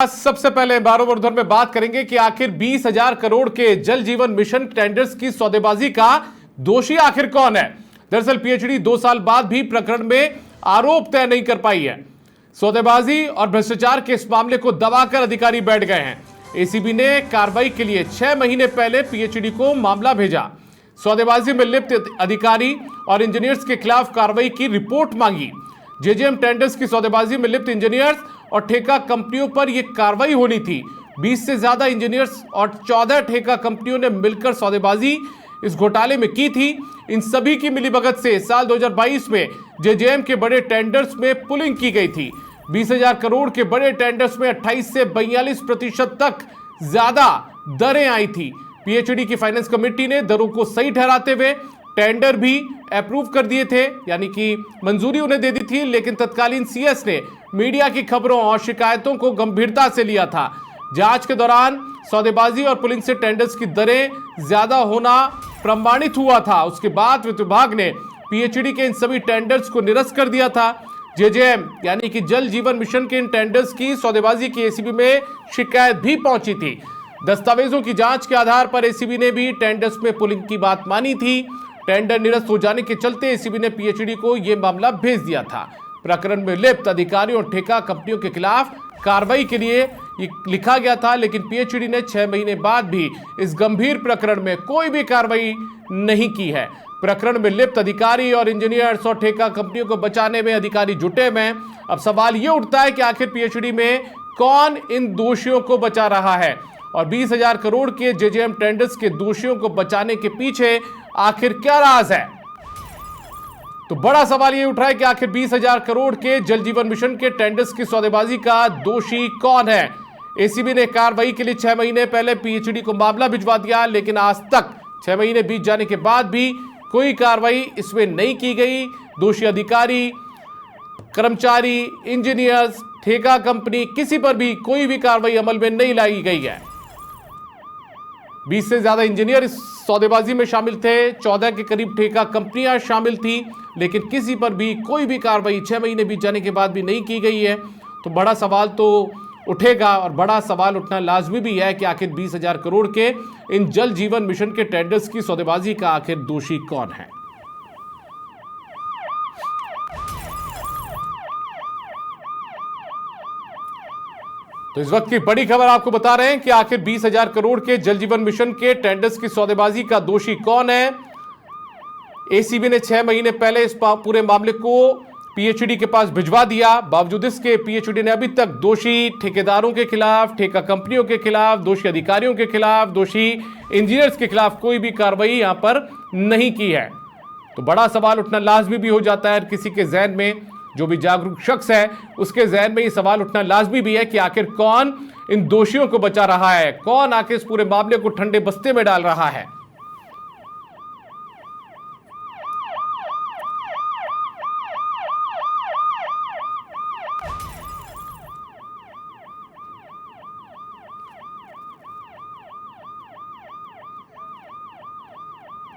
सबसे पहले बारोबार में बात करेंगे कि आखिर 20,000 करोड़ के जल जीवन मिशन टेंडर्स की सौदेबाजी का दोषी आखिर कौन है। दरअसल पीएचडी 2 साल बाद भी प्रकरण में आरोप तय नहीं कर पाई है। सौदेबाजी और भ्रष्टाचार के इस मामले को दबाकर अधिकारी बैठ गए हैं। एसीबी ने कार्रवाई के लिए 6 महीने पहले पीएचडी को मामला भेजा। सौदेबाजी में लिप्त अधिकारी और इंजीनियर्स के खिलाफ कार्रवाई की रिपोर्ट मांगी। जेजेएम टेंडर्स की सौदेबाजी में लिप्त इंजीनियर्स और ठेका कंपनियों पर यह कार्रवाई होनी थी। 20 से ज्यादा इंजीनियर्स और 14 ठेका कंपनियों ने मिलकर सौदेबाजी इस घोटाले में की थी। इन सभी की मिलीभगत से साल 2022 में जेजेएम के बड़े टेंडर्स में पुलिंग की गई थी। 20,000 करोड़ के बड़े टेंडर्स में 28 से 42% तक ज्यादा दरें आई थी। पीएचडी की फाइनेंस कमेटी ने दरों को सही ठहराते हुए टेंडर भी अप्रूव कर दिए थे, यानी कि मंजूरी उन्हें दे दी थी। लेकिन तत्कालीन सीएस ने मीडिया की खबरों और शिकायतों को गंभीरता से लिया था। जांच के दौरान सौदेबाजी और पुलिंग से टेंडर्स की दरें ज्यादा होना प्रमाणित हुआ था। उसके बाद वित्त विभाग ने पीएचडी के इन सभी टेंडर्स को निरस्त कर दिया था। जेजेएम यानी कि जल जीवन मिशन के इन टेंडर्स की सौदेबाजी की एसीबी में शिकायत भी पहुंची थी। दस्तावेजों की जांच के आधार पर एसीबी ने भी टेंडर्स में पुलिंग की बात मानी थी। टेंडर निरस्त हो जाने के चलते एसीबी ने पीएचडी को यह मामला भेज दिया था। प्रकरण में लिप्त अधिकारियों और ठेका कंपनियों के खिलाफ कार्रवाई के लिए लिखा गया था, लेकिन पीएचडी ने 6 महीने बाद भी इस गंभीर प्रकरण में कोई भी कार्रवाई नहीं की है। प्रकरण में लिप्त अधिकारी और इंजीनियर्स और ठेका कंपनियों को बचाने में अधिकारी जुटे में। अब सवाल यह उठता है कि आखिर पीएचडी में कौन इन दोषियों को बचा रहा है और 20,000 करोड़ के जेजेएम टेंडर्स के दोषियों को बचाने के पीछे आखिर क्या राज है। तो बड़ा सवाल यह उठ रहा है कि आखिर 20,000 करोड़ के जल जीवन मिशन के टेंडर्स की सौदेबाजी का दोषी कौन है। एसीबी ने कार्रवाई के लिए 6 महीने पहले पीएचडी को मामला भिजवा दिया, लेकिन आज तक 6 महीने बीत जाने के बाद भी कोई कार्रवाई इसमें नहीं की गई। दोषी अधिकारी, कर्मचारी, इंजीनियर्स, ठेका कंपनी, किसी पर भी कोई भी कार्रवाई अमल में नहीं लाई गई है। 20 से ज्यादा इंजीनियर इस सौदेबाजी में शामिल थे। 14 के करीब ठेका कंपनियां शामिल थी, लेकिन किसी पर भी कोई भी कार्रवाई 6 महीने बीत जाने के बाद भी नहीं की गई है। तो बड़ा सवाल तो उठेगा और बड़ा सवाल उठना लाजमी भी है कि आखिर 20,000 करोड़ के इन जल जीवन मिशन के टेंडर्स की सौदेबाजी का आखिर दोषी कौन है। तो इस वक्त की बड़ी खबर आपको बता रहे हैं कि आखिर 20,000 करोड़ के जल जीवन मिशन के टेंडर्स की सौदेबाजी का दोषी कौन है। एसीबी ने 6 महीने पहले इस पूरे मामले को पीएचडी के पास भिजवा दिया। बावजूद इसके पीएचडी ने अभी तक दोषी ठेकेदारों के खिलाफ, ठेका कंपनियों के खिलाफ, दोषी अधिकारियों के खिलाफ, दोषी इंजीनियर्स के खिलाफ कोई भी कार्रवाई यहां पर नहीं की है। तो बड़ा सवाल उठना लाजमी भी हो जाता है किसी के जहन में, जो भी जागरूक शख्स है उसके जहन में ये सवाल उठना लाजमी भी है कि आखिर कौन इन दोषियों को बचा रहा है, कौन आखिर इस पूरे मामले को ठंडे बस्ते में डाल रहा है।